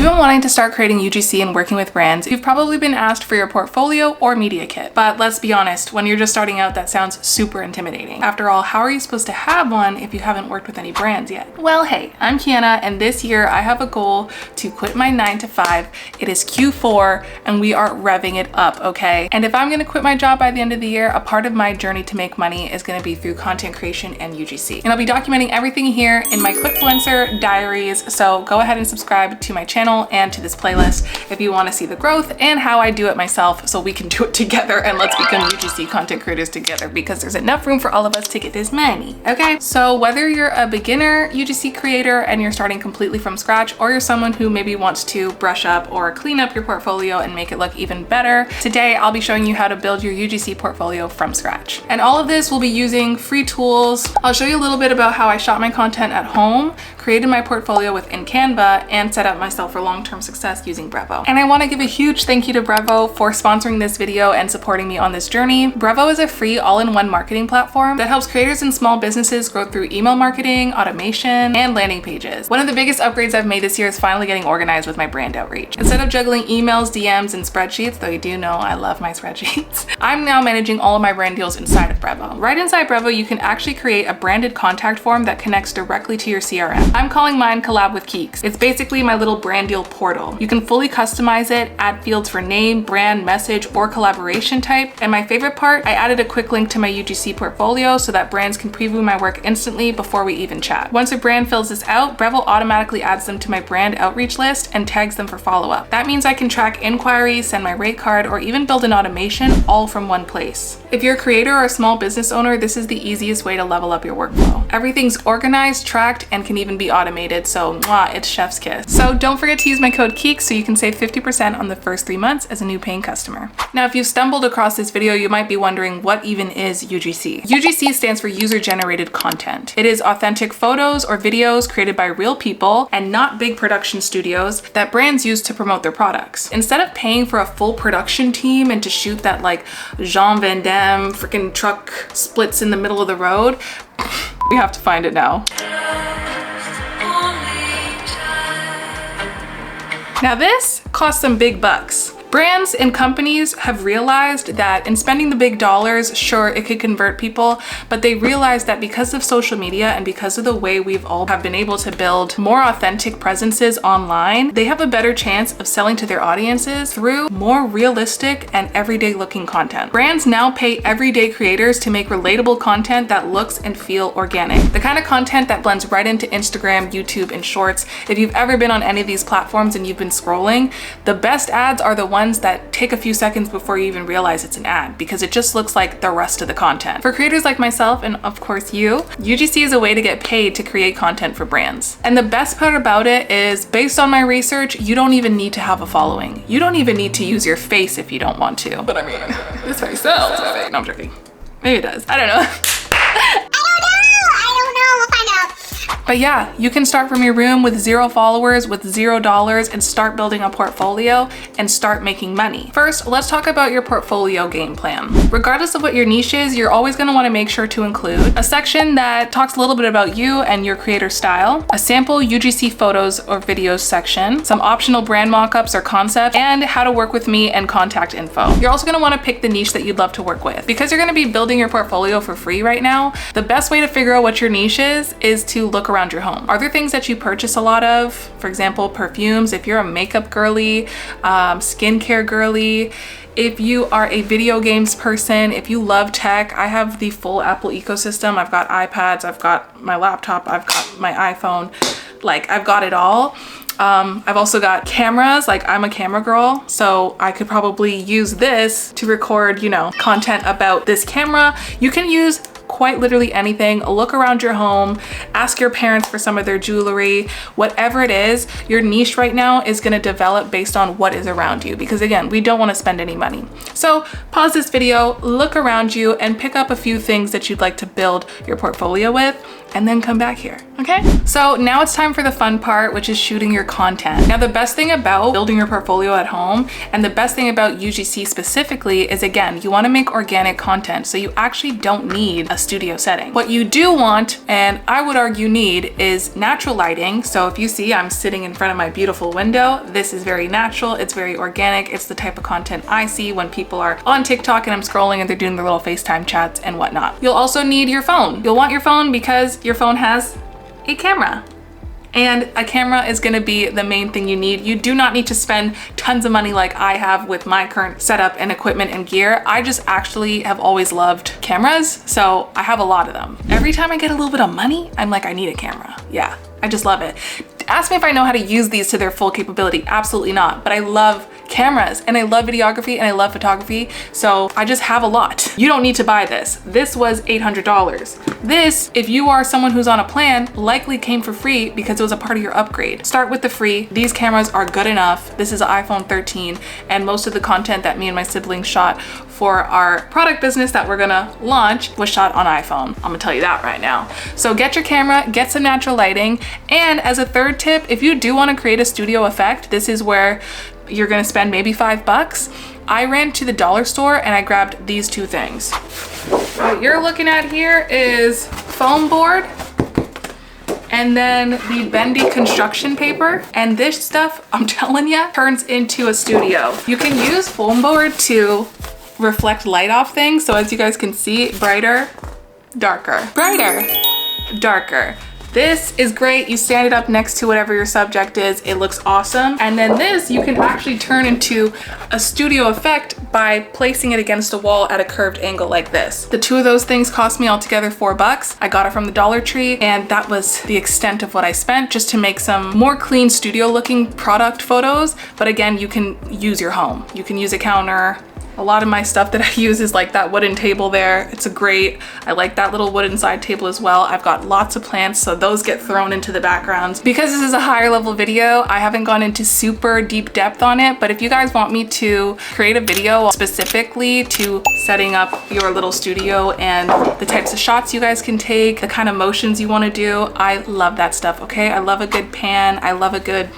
you've been wanting to start creating UGC and working with brands, you've probably been asked for your portfolio or media kit. But let's be honest, when you're just starting out, that sounds super intimidating. After all, how are you supposed to have one if you haven't worked with any brands yet? Well, hey, I'm Kiana, and this year I have a goal to quit my 9-to-5. It is Q4 and we are revving it up, okay? And if I'm gonna quit my job by the end of the year, a part of my journey to make money is gonna be through content creation and UGC. And I'll be documenting everything here in my Quitfluencer Diaries, so go ahead and subscribe to my channel and to this playlist if you wanna see the growth and how I do it myself so we can do it together and let's become UGC content creators together, because there's enough room for all of us to get this money, okay? So whether you're a beginner UGC creator and you're starting completely from scratch, or you're someone who maybe wants to brush up or clean up your portfolio and make it look even better, today I'll be showing you how to build your UGC portfolio from scratch. And all of this will be using free tools. I'll show you a little bit about how I shot my content at home, created my portfolio within Canva, and set up myself for long-term success using Brevo. And I want to give a huge thank you to Brevo for sponsoring this video and supporting me on this journey. Brevo is a free all-in-one marketing platform that helps creators and small businesses grow through email marketing, automation, and landing pages. One of the biggest upgrades I've made this year is finally getting organized with my brand outreach. Instead of juggling emails, DMs, and spreadsheets, though you do know I love my spreadsheets, I'm now managing all of my brand deals inside of Brevo. Right inside Brevo, you can actually create a branded contact form that connects directly to your CRM. I'm calling mine Collab with Keeks. It's basically my little brand deal portal. You can fully customize it, add fields for name, brand, message, or collaboration type. And my favorite part, I added a quick link to my UGC portfolio so that brands can preview my work instantly before we even chat. Once a brand fills this out, Brevo automatically adds them to my brand outreach list and tags them for follow-up. That means I can track inquiries, send my rate card, or even build an automation all from one place. If you're a creator or a small business owner, this is the easiest way to level up your workflow. Everything's organized, tracked, and can even be automated, so mwah, it's chef's kiss. So don't forget to use my code Keeks so you can save 50% on the first 3 months as a new paying customer. Now, if you've stumbled across this video, you might be wondering what even is UGC. UGC stands for user-generated content. It is authentic photos or videos created by real people and not big production studios that brands use to promote their products. Instead of paying for a full production team and to shoot that like Jean Van Damme freaking truck splits in the middle of the road, we have to find it now. Now this costs some big bucks. Brands and companies have realized that in spending the big dollars, sure, it could convert people, but they realize that because of social media and because of the way we've all have been able to build more authentic presences online, they have a better chance of selling to their audiences through more realistic and everyday looking content. Brands now pay everyday creators to make relatable content that looks and feel organic. The kind of content that blends right into Instagram, YouTube, and Shorts. If you've ever been on any of these platforms and you've been scrolling, the best ads are the ones that take a few seconds before you even realize it's an ad, because it just looks like the rest of the content. For creators like myself, and of course you, UGC is a way to get paid to create content for brands. And the best part about it is, based on my research, you don't even need to have a following. You don't even need to use your face if you don't want to. But I mean, this face sells. No, I'm joking. Maybe it does. I don't know. But yeah, you can start from your room with 0 followers, with $0, and start building a portfolio and start making money. First, let's talk about your portfolio game plan. Regardless of what your niche is, you're always going to want to make sure to include a section that talks a little bit about you and your creator style, a sample UGC photos or videos section, some optional brand mockups or concepts, and how to work with me and contact info. You're also going to want to pick the niche that you'd love to work with. Because you're going to be building your portfolio for free right now, the best way to figure out what your niche is to look around your home. Are there things that you purchase a lot of? For example, perfumes. If you're a makeup girly, skincare girly, if you are a video games person, if you love tech, I have the full Apple ecosystem. I've got iPads, I've got my laptop, I've got my iPhone, like I've got it all. I've also got cameras, like I'm a camera girl, so I could probably use this to record, you know, content about this camera. You can use quite literally anything. Look around your home, ask your parents for some of their jewelry, whatever it is. Your niche right now is going to develop based on what is around you, because again, we don't want to spend any money. So pause this video, look around you, and pick up a few things that you'd like to build your portfolio with. and then come back here, okay? So now it's time for the fun part, which is shooting your content. Now, the best thing about building your portfolio at home and the best thing about UGC specifically is, again, you wanna make organic content, so you actually don't need a studio setting. What you do want, and I would argue need, is natural lighting. So if you see I'm sitting in front of my beautiful window, this is very natural, it's very organic, it's the type of content I see when people are on TikTok and I'm scrolling and they're doing their little FaceTime chats and whatnot. You'll also need your phone. You'll want your phone because your phone has a camera. And a camera is gonna be the main thing you need. You do not need to spend tons of money like I have with my current setup and equipment and gear. I just actually have always loved cameras, so I have a lot of them. Every time I get a little bit of money, I'm like, I need a camera. Yeah, I just love it. Ask me if I know how to use these to their full capability. Absolutely not, but I love cameras and I love videography and I love photography, so I just have a lot. You don't need to buy this. This was $800. This, if you are someone who's on a plan, likely came for free because it was a part of your upgrade. Start with the free. These cameras are good enough. This is an iPhone 13, and most of the content that me and my siblings shot for our product business that we're gonna launch was shot on iPhone. I'm gonna tell you that right now. So get your camera, get some natural lighting, and as a third tip, if you do wanna create a studio effect, this is where you're gonna spend maybe $5. I ran to the dollar store and I grabbed these two things. What you're looking at here is foam board and then the bendy construction paper. And this stuff, I'm telling you, turns into a studio. You can use foam board to reflect light off things. So as you guys can see, brighter, darker, brighter, darker. This is great. You stand it up next to whatever your subject is. It looks awesome. And then this, you can actually turn into a studio effect by placing it against a wall at a curved angle like this. The two of those things cost me altogether $4. I got it from the Dollar Tree, and that was the extent of what I spent just to make some more clean studio looking product photos. But again, you can use your home. You can use a counter. A lot of my stuff that I use is like that wooden table there. It's I like that little wooden side table as well. I've got lots of plants, so those get thrown into the backgrounds. Because this is a higher level video, I haven't gone into super deep depth on it, but if you guys want me to create a video specifically to setting up your little studio and the types of shots you guys can take, the kind of motions you wanna do, I love that stuff, okay? I love a good pan, I love a good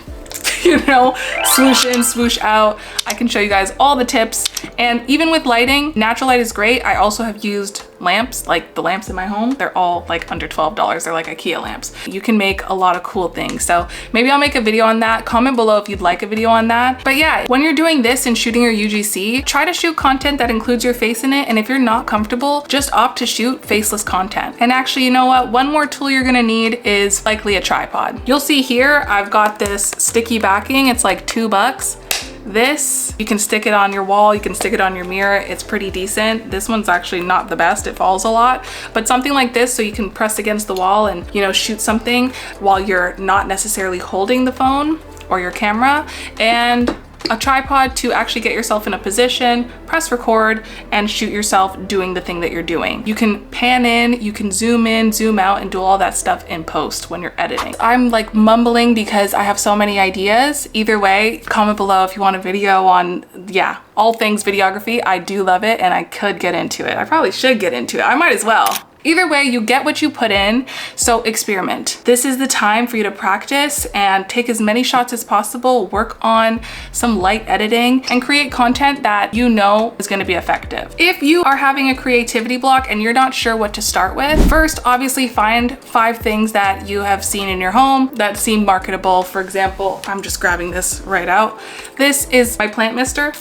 you know, swoosh in, swoosh out. I can show you guys all the tips. And even with lighting, natural light is great. I also have used lamps, like the lamps in my home. They're all like under $12. They're like IKEA lamps. You can make a lot of cool things. So maybe I'll make a video on that. Comment below if you'd like a video on that. But yeah, when you're doing this and shooting your UGC, try to shoot content that includes your face in it. And if you're not comfortable, just opt to shoot faceless content. And actually, you know what? One more tool you're gonna need is likely a tripod. You'll see here, I've got this sticky backing. It's like $2. This, you can stick it on your wall, you can stick it on your mirror. It's pretty decent. This one's actually not the best, it falls a lot, but something like this so you can press against the wall and, you know, shoot something while you're not necessarily holding the phone or your camera. And a tripod to actually get yourself in a position, press record, and shoot yourself doing the thing that you're doing. You can pan in, you can zoom in, zoom out, and do all that stuff in post when you're editing. I'm like mumbling because I have so many ideas. Either way, comment below if you want a video on, yeah, all things videography. I do love it and I could get into it. I probably should get into it. I might as well. Either way, you get what you put in, so experiment. This is the time for you to practice and take as many shots as possible, work on some light editing, and create content that you know is gonna be effective. If you are having a creativity block and you're not sure what to start with, first, obviously find 5 things that you have seen in your home that seem marketable. For example, I'm just grabbing this right out. This is my plant mister.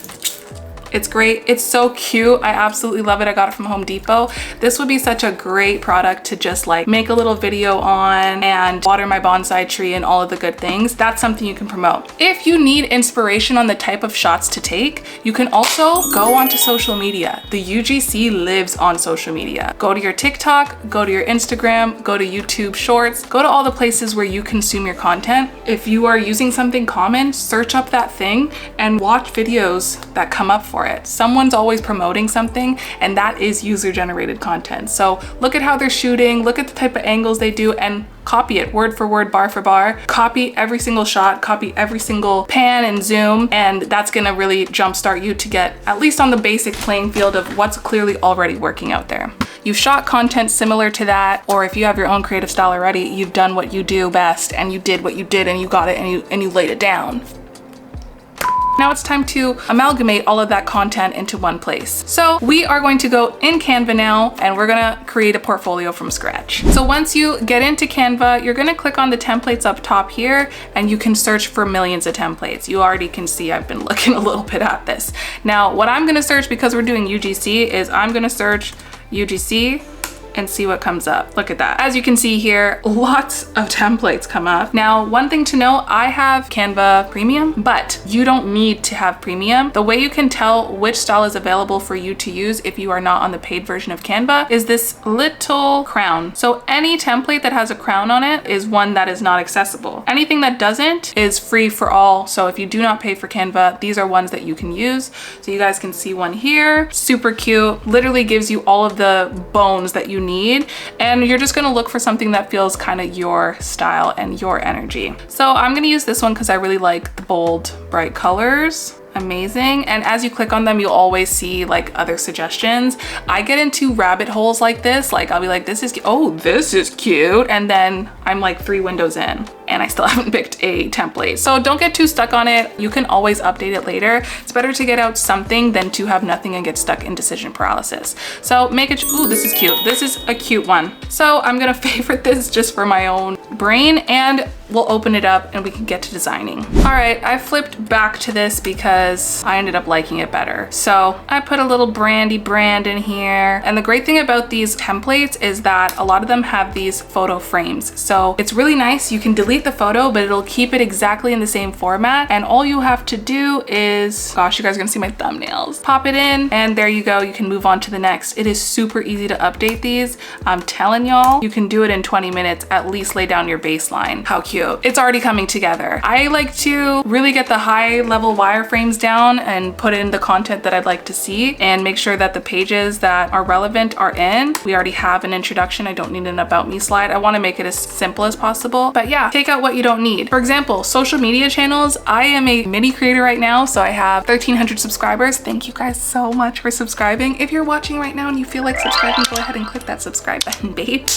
It's great. It's so cute. I absolutely love it. I got it from Home Depot. This would be such a great product to just like make a little video on and water my bonsai tree and all of the good things. That's something you can promote. If you need inspiration on the type of shots to take, you can also go onto social media. The UGC lives on social media. Go to your TikTok, go to your Instagram, go to YouTube Shorts, go to all the places where you consume your content. If you are using something common, search up that thing and watch videos that come up for it. Someone's always promoting something, and that is user-generated content. So look at how they're shooting, look at the type of angles they do, and copy it word for word, bar for bar. Copy every single shot, copy every single pan and zoom, and that's gonna really jumpstart you to get at least on the basic playing field of what's clearly already working out there. you've shot content similar to that, or if you have your own creative style already, you've done what you do best and you did what you did and you got it and you laid it down. Now it's time to amalgamate all of that content into one place. So we are going to go in Canva now, and we're gonna create a portfolio from scratch. So once you get into Canva, you're gonna click on the templates up top here, and you can search for millions of templates. You already can see I've been looking a little bit at this. Now what I'm gonna search, because we're doing UGC, is I'm gonna search UGC and see what comes up. Look at that. As you can see here, lots of templates come up. Now, one thing to know, I have Canva Premium, but you don't need to have Premium. The way you can tell which style is available for you to use if you are not on the paid version of Canva is this little crown. So any template that has a crown on it is one that is not accessible. Anything that doesn't is free for all. So if you do not pay for Canva, these are ones that you can use. So you guys can see one here, super cute, literally gives you all of the bones that you need, and you're just gonna look for something that feels kind of your style and your energy. So I'm gonna use this one because I really like the bold, bright colors. Amazing. And as you click on them, you'll always see like other suggestions. I get into rabbit holes like this. Like I'll be like, this is cute. Oh, this is cute. And then I'm like 3 windows in and I still haven't picked a template. So don't get too stuck on it. You can always update it later. It's better to get out something than to have nothing and get stuck in decision paralysis. So make it, ooh, this is cute. This is a cute one. So I'm gonna favorite this just for my own brain, and we'll open it up and we can get to designing. All right, I flipped back to this because I ended up liking it better. So I put a little brandy brand in here. And the great thing about these templates is that a lot of them have these photo frames. So it's really nice. You can delete the photo, but it'll keep it exactly in the same format. And all you have to do is, gosh, you guys are gonna see my thumbnails. Pop it in and there you go. You can move on to the next. It is super easy to update these. I'm telling y'all, you can do it in 20 minutes, at least lay down your baseline. How cute. It's already coming together. I like to really get the high level wireframes down and put in the content that I'd like to see and make sure that the pages that are relevant are in. We already have an introduction. I don't need an about me slide. I want to make it as simple as possible, but yeah, take out what you don't need. For example, social media channels. I am a mini creator right now, so I have 1,300 subscribers. Thank you guys so much for subscribing. If you're watching right now and you feel like subscribing, go ahead and click that subscribe button, babe.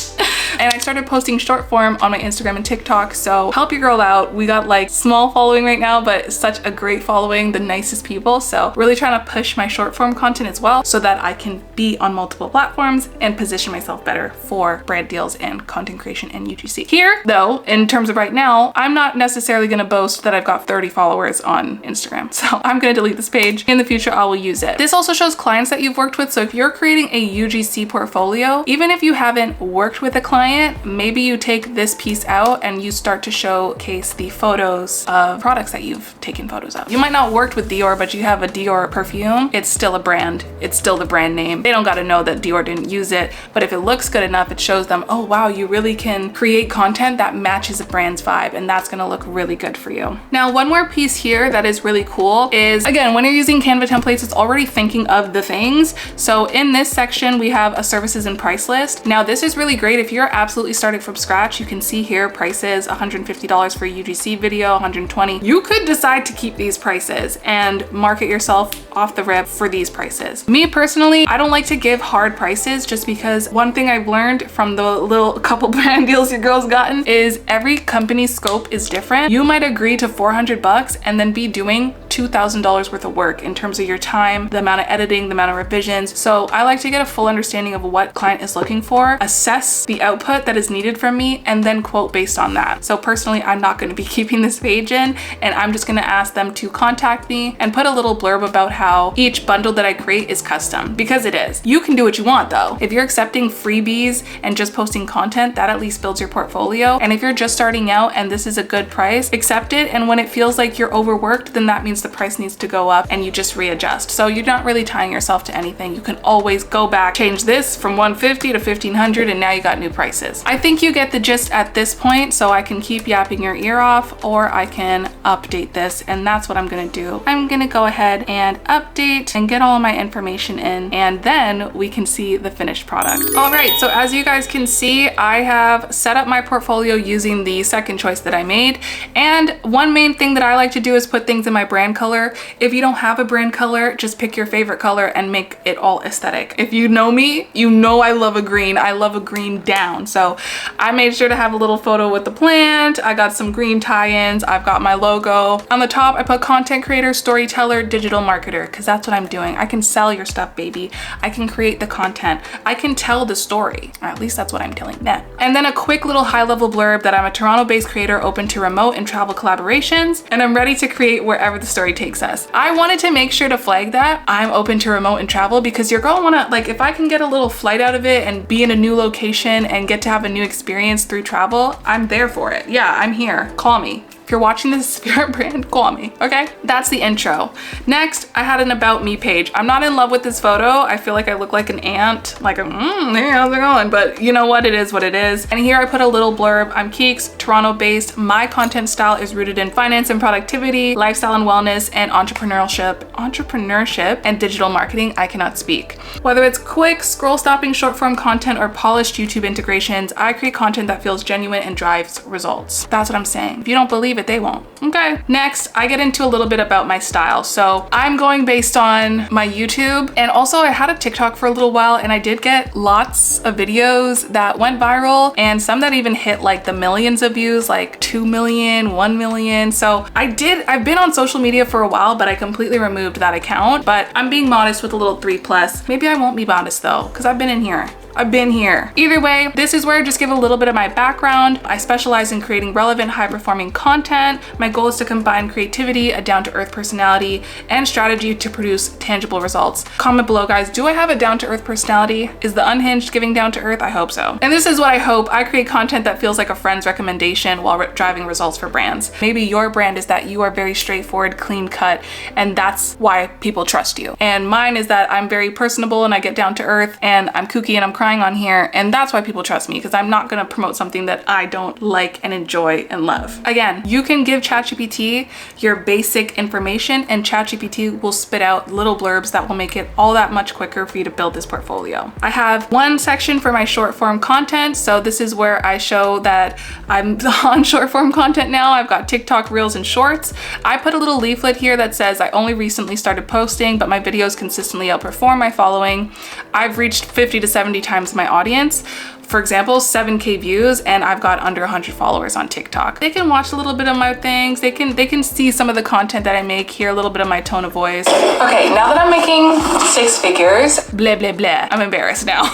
And I started posting short form on my Instagram and TikTok, so help your girl out. We got like small following right now, but such a great following, the nicest people. So really trying to push my short form content as well so that I can be on multiple platforms and position myself better for brand deals and content creation and UGC. Here though, in terms of right now, I'm not necessarily gonna boast that I've got 30 followers on Instagram. So I'm gonna delete this page. In the future, I will use it. This also shows clients that you've worked with. So if you're creating a UGC portfolio, even if you haven't worked with a client, maybe you take this piece out and you start to showcase the photos of products that you've taken photos of. You might not worked with Dior, but you have a Dior perfume. It's still a brand. It's still the brand name. They don't got to know that Dior didn't use it, but if it looks good enough, it shows them, oh wow, you really can create content that matches a brand's vibe, and that's going to look really good for you. Now, one more piece here that is really cool is, again, when you're using Canva templates, it's already thinking of the things. So in this section, we have a services and price list. Now, this is really great if you're absolutely starting from scratch. You can see here prices, $150 for a UGC video, $120. You could decide to keep these prices and market yourself off the rip for these prices. Me personally, I don't like to give hard prices just because one thing I've learned from the little couple brand deals your girl's gotten is every company's scope is different. You might agree to 400 bucks and then be doing $2,000 worth of work in terms of your time, the amount of editing, the amount of revisions. So I like to get a full understanding of what client is looking for, assess the output that is needed from me, and then quote based on that. So personally, I'm not going to be keeping this page in, and I'm just going to ask them to contact me and put a little blurb about how each bundle that I create is custom, because it is. You can do what you want though. If you're accepting freebies and just posting content, that at least builds your portfolio. And if you're just starting out and this is a good price, accept it. And when it feels like you're overworked, then that means the price needs to go up and you just readjust. So you're not really tying yourself to anything. You can always go back, change this from 150 to 1500, and now you got new prices. I think you get the gist at this point, so I can keep yapping your ear off, or I can update this, and that's what I'm gonna do. I'm gonna go ahead and update and get all of my information in, and then we can see the finished product. All right, so as you guys can see, I have set up my portfolio using the second choice that I made. And one main thing that I like to do is put things in my brand color. If you don't have a brand color, just pick your favorite color and make it all aesthetic. If you know me, you know I love a green. I love a green down. So I made sure to have a little photo with the plant. I got some green tie-ins. I've got my logo. On the top, I put content creator, storyteller, digital marketer, because that's what I'm doing. I can sell your stuff, baby. I can create the content. I can tell the story, or at least that's what I'm telling them. And then a quick little high-level blurb that I'm a Toronto-based creator open to remote and travel collaborations, and I'm ready to create wherever the story takes us. I wanted to make sure to flag that I'm open to remote and travel, because you're gonna wanna, like, if I can get a little flight out of it and be in a new location and get to have a new experience through travel, I'm there for it. Yeah, I'm here. Call me. If you're watching this spirit brand, call me, okay? That's the intro. Next, I had an about me page. I'm not in love with this photo. I feel like I look like an ant, like, hey, how's it going? But you know what, it is what it is. And here I put a little blurb. I'm Keeks, Toronto based. My content style is rooted in finance and productivity, lifestyle and wellness, and entrepreneurship and digital marketing. I cannot speak. Whether it's quick, scroll stopping short form content or polished YouTube integrations, I create content that feels genuine and drives results. That's what I'm saying. If you don't believe it, they won't. Okay. Next, I get into a little bit about my style. So I'm going based on my YouTube, and also I had a TikTok for a little while, and I did get lots of videos that went viral, and some that even hit like the millions of views, like 2 million, 1 million. So I've been on social media for a while, but I completely removed that account. But I'm being modest with a little 3+. Maybe I won't be modest though, because I've been in here. I've been here. Either way, this is where I just give a little bit of my background. I specialize in creating relevant, high-performing content. My goal is to combine creativity, a down-to-earth personality, and strategy to produce tangible results. Comment below, guys. Do I have a down-to-earth personality? Is the unhinged giving down-to-earth? I hope so. And this is what I hope. I create content that feels like a friend's recommendation while driving results for brands. Maybe your brand is that you are very straightforward, clean cut, and that's why people trust you. And mine is that I'm very personable and I get down to earth and I'm kooky and I'm crying on here, and that's why people trust me, because I'm not going to promote something that I don't like and enjoy and love. Again, you can give ChatGPT your basic information and ChatGPT will spit out little blurbs that will make it all that much quicker for you to build this portfolio. I have one section for my short form content, so this is where I show that I'm on short form content now. I've got TikTok, Reels, and Shorts. I put a little leaflet here that says I only recently started posting, but my videos consistently outperform my following. I've reached 50 to 70 times my audience. For example, 7K views, and I've got under 100 followers on TikTok. They can watch a little bit of my things. They can see some of the content that I make, hear a little bit of my tone of voice. Okay, now that I'm making 6 figures, blah, blah, blah, I'm embarrassed now.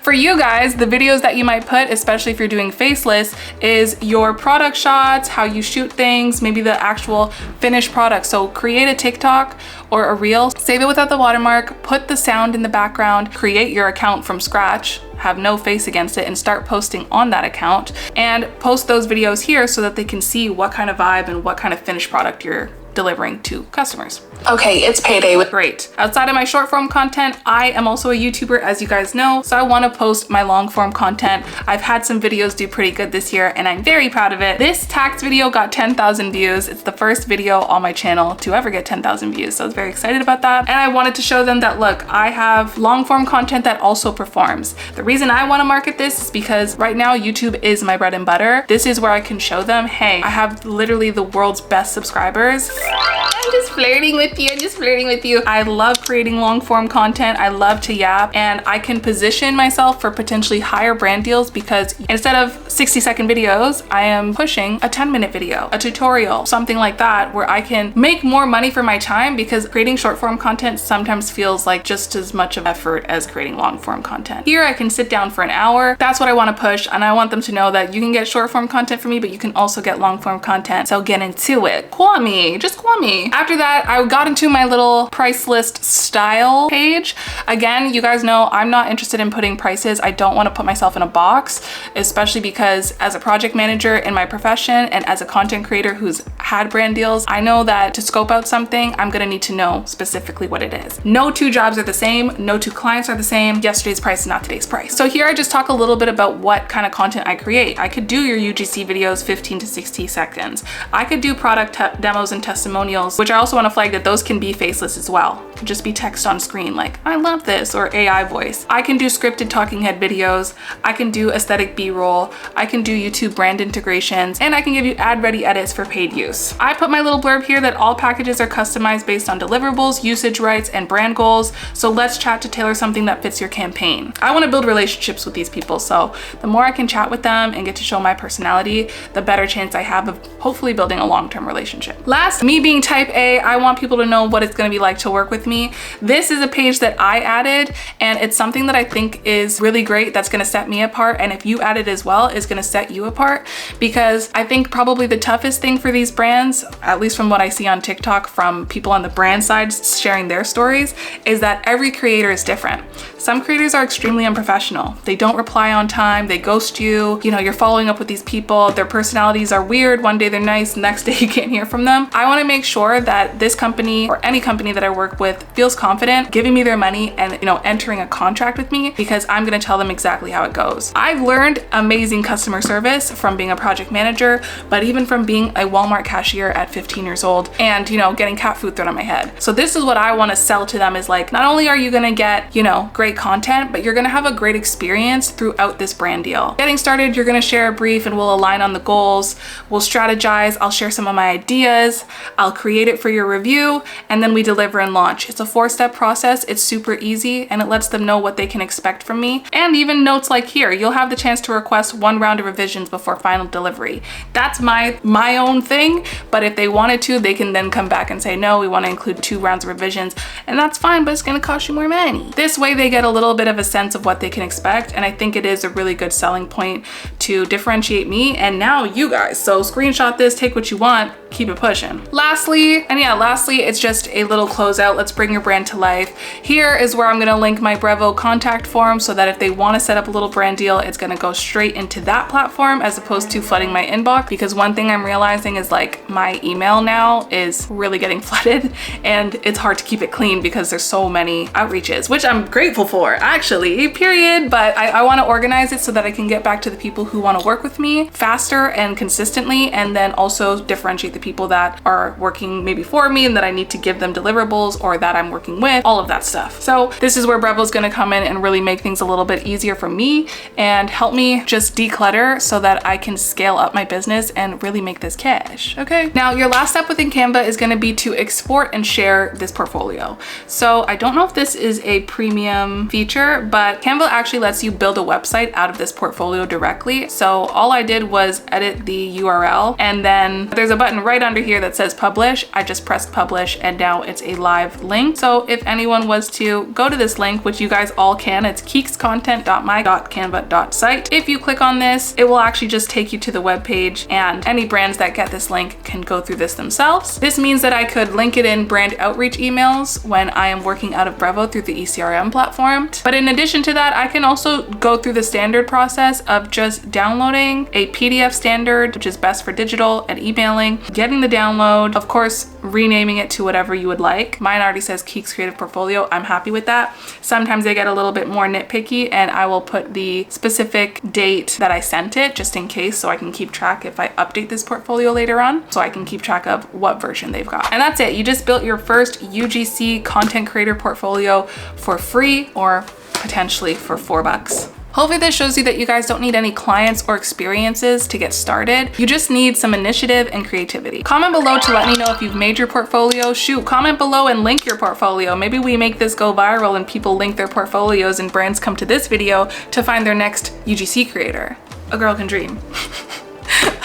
For you guys, the videos that you might put, especially if you're doing faceless, is your product shots, how you shoot things, maybe the actual finished product. So create a TikTok or a reel, save it without the watermark, put the sound in the background, create your account from scratch, have no face against it, and start posting on that account, and post those videos here so that they can see what kind of vibe and what kind of finished product you're delivering to customers. Okay, it's payday. Great. Outside of my short form content, I am also a YouTuber, as you guys know, so I want to post my long form content. I've had some videos do pretty good this year, and I'm very proud of it. This tax video got 10,000 views. It's the first video on my channel to ever get 10,000 views, so I was very excited about that. And I wanted to show them that, look, I have long form content that also performs. The reason I want to market this is because right now YouTube is my bread and butter. This is where I can show them, hey, I have literally the world's best subscribers. I'm just flirting with you. I'm just flirting with you. I love creating long form content. I love to yap, and I can position myself for potentially higher brand deals because instead of 60-second videos, I am pushing a 10-minute video, a tutorial, something like that, where I can make more money for my time, because creating short form content sometimes feels like just as much of effort as creating long form content. Here I can sit down for an hour. That's what I want to push, and I want them to know that you can get short form content from me, but you can also get long form content. So get into it. Call me. Just call me. After that, I got into my little price list style page. Again, you guys know I'm not interested in putting prices. I don't want to put myself in a box, especially because as a project manager in my profession and as a content creator who's had brand deals, I know that to scope out something, I'm gonna need to know specifically what it is. No 2 jobs are the same. No 2 clients are the same. Yesterday's price is not today's price. So here I just talk a little bit about what kind of content I create. I could do your UGC videos 15 to 60 seconds. I could do product demos and testimonials, which I also want to flag that those can be faceless as well. could just be text on screen like, I love this, or AI voice. I can do scripted talking head videos. I can do aesthetic B-roll. I can do YouTube brand integrations, and I can give you ad ready edits for paid use. I put my little blurb here that all packages are customized based on deliverables, usage rights, and brand goals. So let's chat to tailor something that fits your campaign. I want to build relationships with these people. So the more I can chat with them and get to show my personality, the better chance I have of hopefully building a long-term relationship. Last, me being type A, I want people to know what it's going to be like to work with me. This is a page that I added, and it's something that I think is really great that's going to set me apart. And if you add it as well, is going to set you apart, because I think probably the toughest thing for these brands, at least from what I see on TikTok from people on the brand side sharing their stories, is that every creator is different. Some creators are extremely unprofessional. They don't reply on time, they ghost you, you're following up with these people, their personalities are weird, one day they're nice, next day you can't hear from them. I want to make sure that this company or any company that I work with feels confident giving me their money and entering a contract with me, because I'm going to tell them exactly how it goes. I've learned amazing customer service from being a project manager, but even from being a Walmart cashier at 15 years old and getting cat food thrown on my head. So this is what I want to sell to them, is like, not only are you going to get great content, but you're going to have a great experience throughout this brand deal. Getting started, you're going to share a brief and we'll align on the goals, we'll strategize, I'll share some of my ideas, I'll create it for your review, and then we deliver and launch. It's a 4-step process. It's super easy, and it lets them know what they can expect from me. And even notes like here, you'll have the chance to request 1 round of revisions before final delivery. That's my own thing, but if they wanted to, they can then come back and say, no, we want to include 2 rounds of revisions, and that's fine, but it's going to cost you more money. This way they get a little bit of a sense of what they can expect, and I think it is a really good selling point to differentiate me and now you guys. So screenshot this, take what you want, keep it pushing. Lastly, it's just a little closeout. Let's bring your brand to life. Here is where I'm going to link my Brevo contact form, so that if they want to set up a little brand deal, it's going to go straight into that platform as opposed to flooding my inbox. Because one thing I'm realizing is like my email now is really getting flooded, and it's hard to keep it clean because there's so many outreaches, which I'm grateful for actually, period. But I want to organize it so that I can get back to the people who want to work with me faster and consistently, and then also differentiate the people that are working maybe for me and that I need to give them deliverables, or that I'm working with, all of that stuff. So this is where Brevo's going to come in and really make things a little bit easier for me and help me just declutter so that I can scale up my business and really make this cash. Okay. Now your last step within Canva is going to be to export and share this portfolio. So I don't know if this is a premium feature, but Canva actually lets you build a website out of this portfolio directly. So all I did was edit the URL, and then there's a button right under here that says publish. I just pressed publish, and now it's a live link. So if anyone was to go to this link, which you guys all can, it's keekscontent.my.canva.site. If you click on this, it will actually just take you to the web page, and any brands that get this link can go through this themselves. This means that I could link it in brand outreach emails when I am working out of Brevo through the ECRM platform. But in addition to that, I can also go through the standard process of just downloading a PDF standard, which is best for digital, and emailing, getting the download, of course, renaming it to whatever you would like. Mine already says Keeks Creative Portfolio. I'm happy with that. Sometimes they get a little bit more nitpicky, and I will put the specific date that I sent it just in case, so I can keep track if I update this portfolio later on, so I can keep track of what version they've got. And that's it. You just built your first UGC content creator portfolio for free, or potentially for $4. Hopefully this shows you that you guys don't need any clients or experiences to get started. You just need some initiative and creativity. Comment below to let me know if you've made your portfolio. Shoot, comment below and link your portfolio. Maybe we make this go viral and people link their portfolios and brands come to this video to find their next UGC creator. A girl can dream.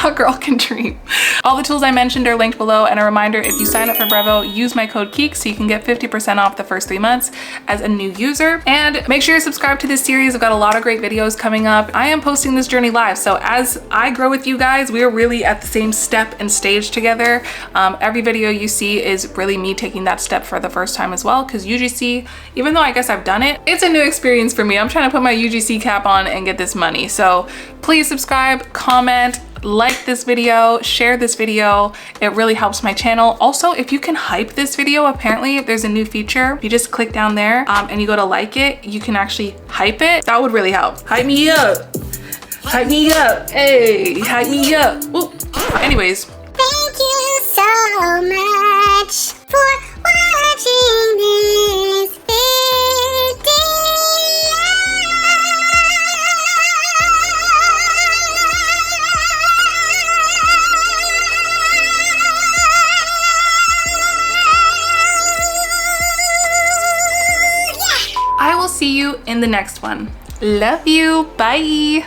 A girl can dream. All the tools I mentioned are linked below, and a reminder, if you sign up for Brevo, use my code Keeks so you can get 50% off the first 3 months as a new user. And make sure you're subscribed to this series. I've got a lot of great videos coming up. I am posting this journey live, so as I grow with you guys, we're really at the same step and stage together. Every video you see is really me taking that step for the first time as well, because UGC, even though I guess I've done it, it's a new experience for me. I'm trying to put my UGC cap on and get this money. So please subscribe, comment, like this video, share this video. It really helps my channel. Also, if you can hype this video, apparently there's a new feature. You just click down there and you go to like it, you can actually hype it. That would really help. Hype me up. Hype me up. Hey, hype me up. Ooh. Anyways. Thank you so much for watching this. I will see you in the next one. Love you. Bye.